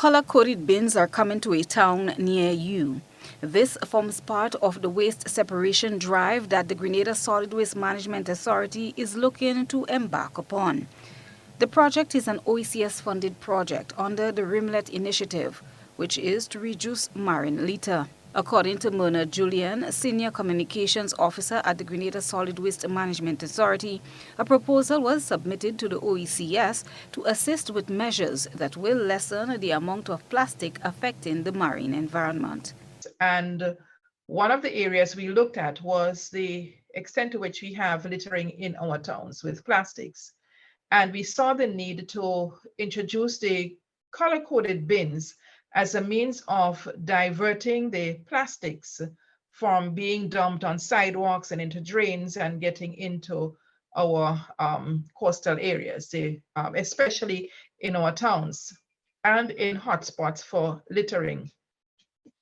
Color-coded bins are coming to a town near you. This forms part of the waste separation drive that the Grenada Solid Waste Management Authority is looking to embark upon. The project is an OECS-funded project under the Rimlet Initiative, which is to reduce marine litter. According to Myrna Julian, Senior Communications Officer at the Grenada Solid Waste Management Authority, a proposal was submitted to the OECS to assist with measures that will lessen the amount of plastic affecting the marine environment. And one of the areas we looked at was the extent to which we have littering in our towns with plastics. And we saw the need to introduce the color-coded bins as a means of diverting the plastics from being dumped on sidewalks and into drains and getting into our coastal areas, especially in our towns and in hotspots for littering.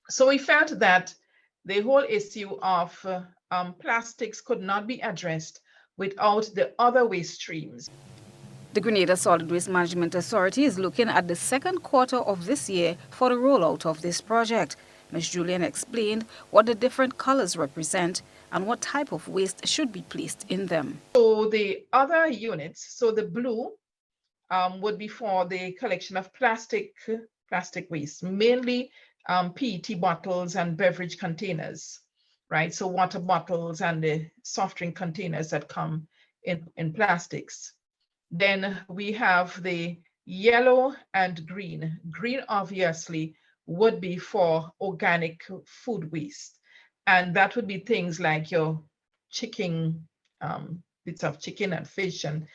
So we felt that the whole issue of plastics could not be addressed without the other waste streams. The Grenada Solid Waste Management Authority is looking at the second quarter of this year for the rollout of this project. Ms. Julian explained what the different colors represent and what type of waste should be placed in them. So the other units, so the blue would be for the collection of plastic waste, mainly PET bottles and beverage containers, right? So water bottles and the soft drink containers that come in plastics. Then we have the yellow and green. Green obviously would be for organic food waste. And that would be things like your chicken, bits of chicken and fish and,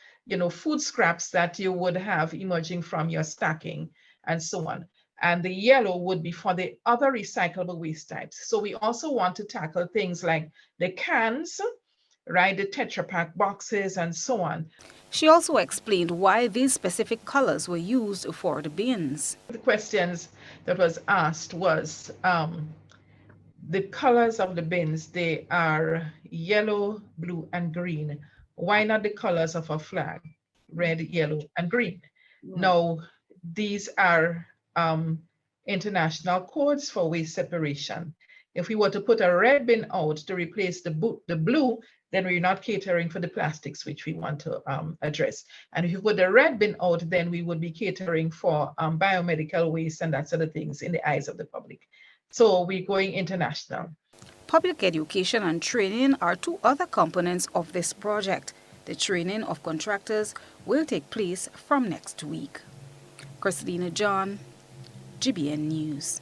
food scraps that you would have emerging from your stacking and so on. And the yellow would be for the other recyclable waste types. So we also want to tackle things like the cans, right, the Tetra Pak boxes and so on. She also explained why these specific colors were used for the bins. The questions that was asked was the colors of the bins, they are yellow, blue, and green. Why not the colors of a flag, red, yellow, and green? Now, these are international codes for waste separation. If we were to put a red bin out to replace the blue, then we're not catering for the plastics which we want to address. And if you put the red bin out, then we would be catering for biomedical waste and that sort of things in the eyes of the public. So we're going international. Public education and training are two other components of this project. The training of contractors will take place from next week. Christina John, GBN News.